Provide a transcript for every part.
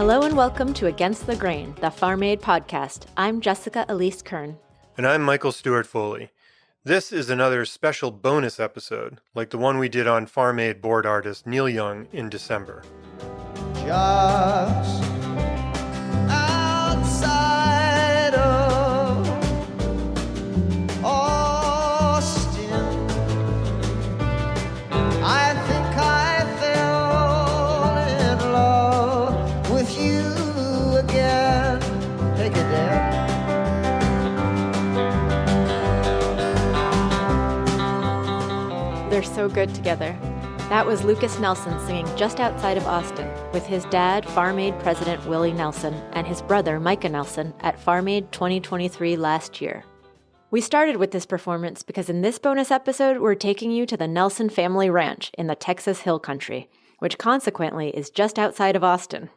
Hello and welcome to Against the Grain, the Farm Aid podcast. I'm Jessica Elise Kern. And I'm Michael Stewart Foley. This is another special bonus episode, like the one we did on Farm Aid board artist Neil Young in December. Just outside of Austin, I think I fell in love with you again. Take it there. They're so good together. That was Lucas Nelson singing Just Outside of Austin with his dad, Farm Aid President Willie Nelson, and his brother, Micah Nelson, at Farm Aid 2023 last year. We started with this performance because in this bonus episode, we're taking you to the Nelson family ranch in the Texas Hill Country, which consequently is just outside of Austin.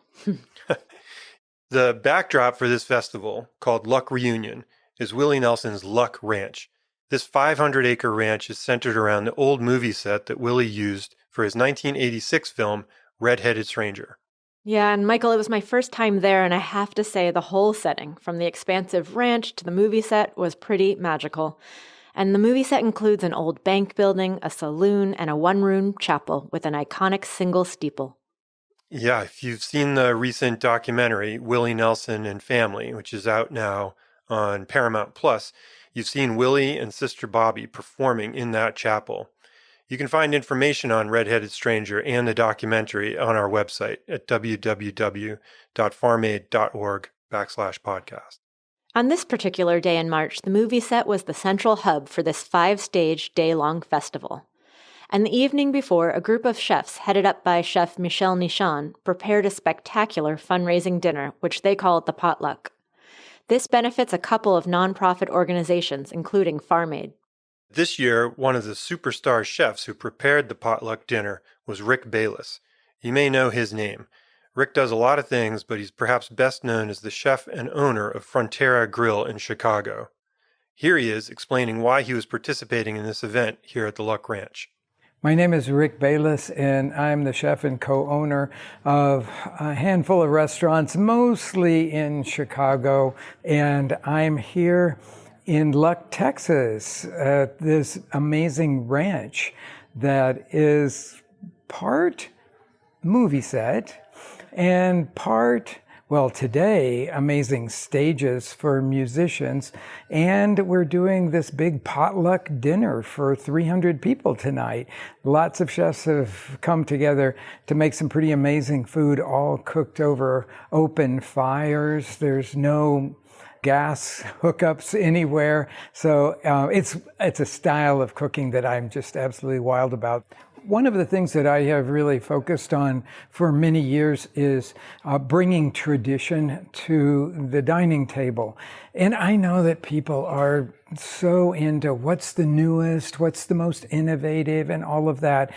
The backdrop for this festival, called Luck Reunion, is Willie Nelson's Luck Ranch. This 500-acre ranch is centered around the old movie set that Willie used for his 1986 film, Red-Headed Stranger. Yeah, and Michael, it was my first time there, and I have to say the whole setting, from the expansive ranch to the movie set, was pretty magical. And the movie set includes an old bank building, a saloon, and a one-room chapel with an iconic single steeple. Yeah, if you've seen the recent documentary, Willie Nelson and Family, which is out now on Paramount Plus, you've seen Willie and Sister Bobby performing in that chapel. You can find information on Red-Headed Stranger and the documentary on our website at www.farmaid.org/podcast. On this particular day in March, the movie set was the central hub for this 5-stage, day-long festival. And the evening before, a group of chefs, headed up by Chef Michel Nichon, prepared a spectacular fundraising dinner, which they call the potluck. This benefits a couple of nonprofit organizations, including Farm Aid. This year, one of the superstar chefs who prepared the potluck dinner was Rick Bayless. You may know his name. Rick does a lot of things, but he's perhaps best known as the chef and owner of Frontera Grill in Chicago. Here he is explaining why he was participating in this event here at the Luck Ranch. My name is Rick Bayless, and I'm the chef and co-owner of a handful of restaurants, mostly in Chicago, and I'm here in Luck, Texas, at this amazing ranch that is part movie set and part, well, today, amazing stages for musicians. And we're doing this big potluck dinner for 300 people tonight. Lots of chefs have come together to make some pretty amazing food, all cooked over open fires. There's no gas hookups anywhere. So it's a style of cooking that I'm just absolutely wild about. One of the things that I have really focused on for many years is bringing tradition to the dining table. And I know that people are so into what's the newest, what's the most innovative, and all of that.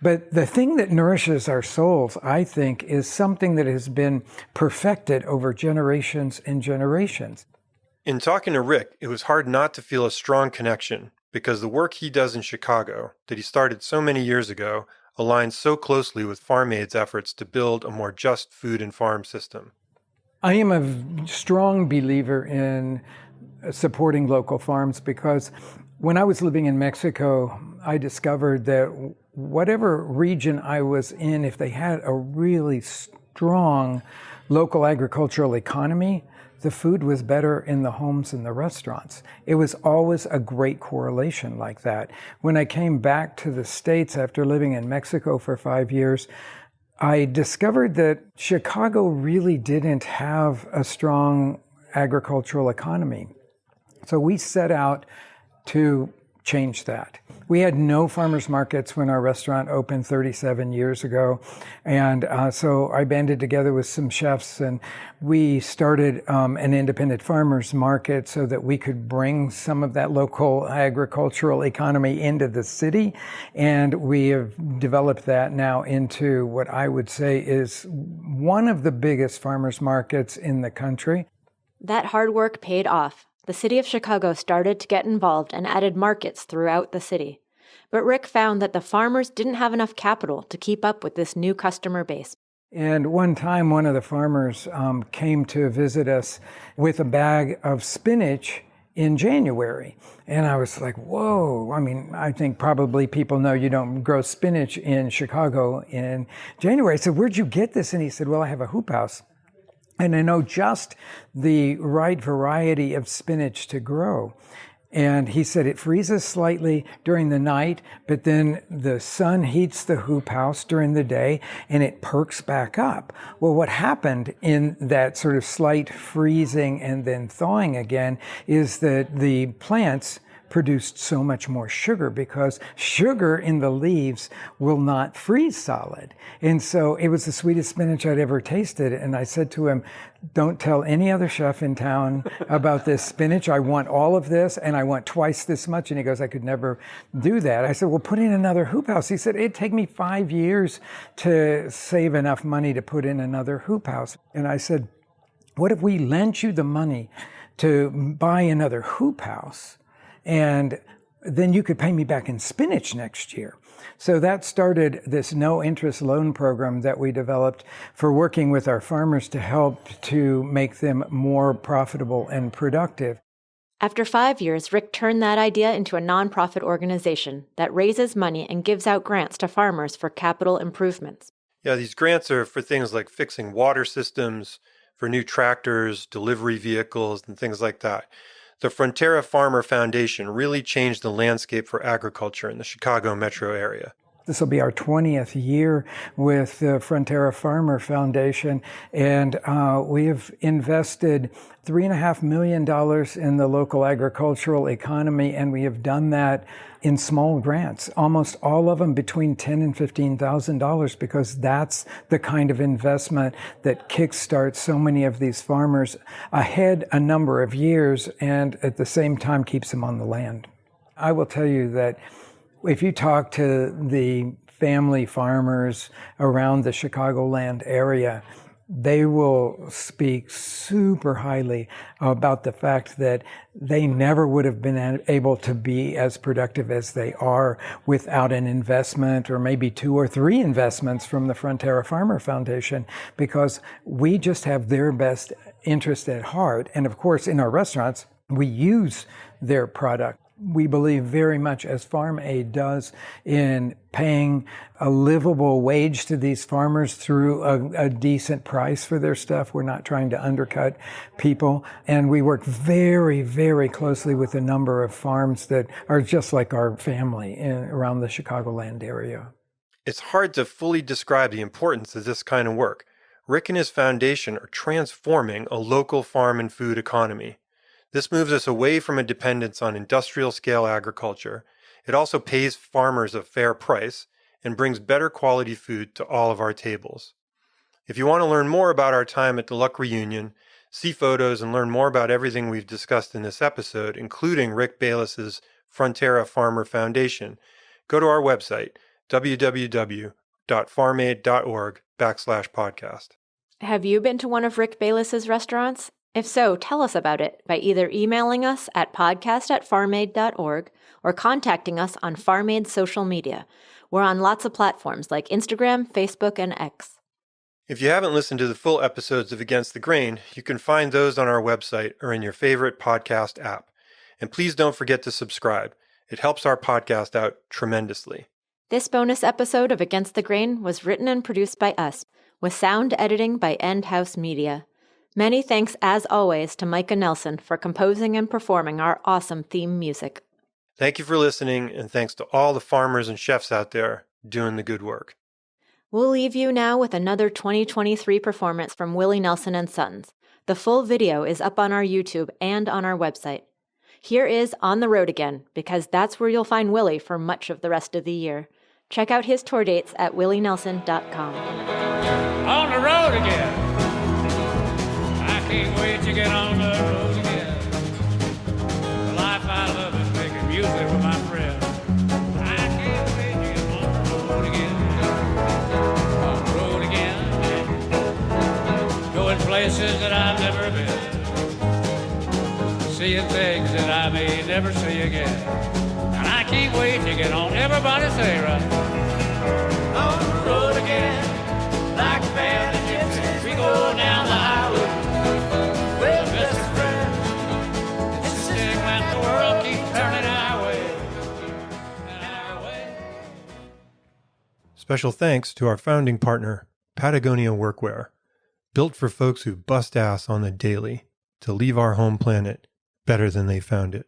But the thing that nourishes our souls, I think, is something that has been perfected over generations and generations. In talking to Rick, it was hard not to feel a strong connection because the work he does in Chicago, that he started so many years ago, aligns so closely with Farm Aid's efforts to build a more just food and farm system. I am a strong believer in supporting local farms because when I was living in Mexico, I discovered that whatever region I was in, if they had a really strong local agricultural economy, the food was better in the homes and the restaurants. It was always a great correlation like that. When I came back to the States after living in Mexico for 5 years, I discovered that Chicago really didn't have a strong agricultural economy. So we set out to change that. We had no farmers markets when our restaurant opened 37 years ago. And so I banded together with some chefs and we started an independent farmers market so that we could bring some of that local agricultural economy into the city. And we have developed that now into what I would say is one of the biggest farmers markets in the country. That hard work paid off. The city of Chicago started to get involved and added markets throughout the city. But Rick found that the farmers didn't have enough capital to keep up with this new customer base. And one time, one of the farmers came to visit us with a bag of spinach in January. And I was like, whoa. I mean, I think probably people know you don't grow spinach in Chicago in January. I said, where'd you get this? And he said, well, I have a hoop house. And I know just the right variety of spinach to grow. And he said it freezes slightly during the night, but then the sun heats the hoop house during the day and it perks back up. Well, what happened in that sort of slight freezing and then thawing again is that the plants produced so much more sugar because sugar in the leaves will not freeze solid. And so it was the sweetest spinach I'd ever tasted. And I said to him, don't tell any other chef in town about this spinach. I want all of this and I want twice this much. And he goes, I could never do that. I said, well, put in another hoop house. He said, it'd take me 5 years to save enough money to put in another hoop house. And I said, what if we lent you the money to buy another hoop house? And then you could pay me back in spinach next year. So that started this no-interest loan program that we developed for working with our farmers to help to make them more profitable and productive. After 5 years, Rick turned that idea into a nonprofit organization that raises money and gives out grants to farmers for capital improvements. Yeah, these grants are for things like fixing water systems, for new tractors, delivery vehicles, and things like that. The Frontera Farmer Foundation really changed the landscape for agriculture in the Chicago metro area. This will be our 20th year with the Frontera Farmer Foundation, and we have invested $3.5 million in the local agricultural economy, and we have done that in small grants, almost all of them between $10,000 and $15,000, because that's the kind of investment that kickstarts so many of these farmers ahead a number of years and at the same time keeps them on the land. I will tell you that if you talk to the family farmers around the Chicagoland area, they will speak super highly about the fact that they never would have been able to be as productive as they are without an investment or maybe 2 or 3 investments from the Frontera Farmer Foundation, because we just have their best interest at heart. And of course, in our restaurants, we use their product. We believe very much, as Farm Aid does, in paying a livable wage to these farmers through a decent price for their stuff. We're not trying to undercut people. And we work very, very closely with a number of farms that are just like our family around the Chicagoland area. It's hard to fully describe the importance of this kind of work. Rick and his foundation are transforming a local farm and food economy. This moves us away from a dependence on industrial-scale agriculture. It also pays farmers a fair price and brings better quality food to all of our tables. If you want to learn more about our time at the Luck Reunion, see photos, and learn more about everything we've discussed in this episode, including Rick Bayless's Frontera Farmer Foundation, go to our website, www.farmaid.org/podcast. Have you been to one of Rick Bayless's restaurants? If so, tell us about it by either emailing us at podcast@farmaid.org or contacting us on Farm Aid social media. We're on lots of platforms like Instagram, Facebook, and X. If you haven't listened to the full episodes of Against the Grain, you can find those on our website or in your favorite podcast app. And please don't forget to subscribe. It helps our podcast out tremendously. This bonus episode of Against the Grain was written and produced by us, with sound editing by End House Media. Many thanks, as always, to Micah Nelson for composing and performing our awesome theme music. Thank you for listening, and thanks to all the farmers and chefs out there doing the good work. We'll leave you now with another 2023 performance from Willie Nelson and Sons. The full video is up on our YouTube and on our website. Here is On the Road Again, because that's where you'll find Willie for much of the rest of the year. Check out his tour dates at willienelson.com. On the road again. Can't wait to get on the road again. The life I love is making music with my friends. I can't wait to get on the road again. On the road again. Going places that I've never been. Seeing things that I may never see again. And I can't wait to get on. Everybody say right. On the road again. Like a band. Special thanks to our founding partner, Patagonia Workwear, built for folks who bust ass on the daily to leave our home planet better than they found it.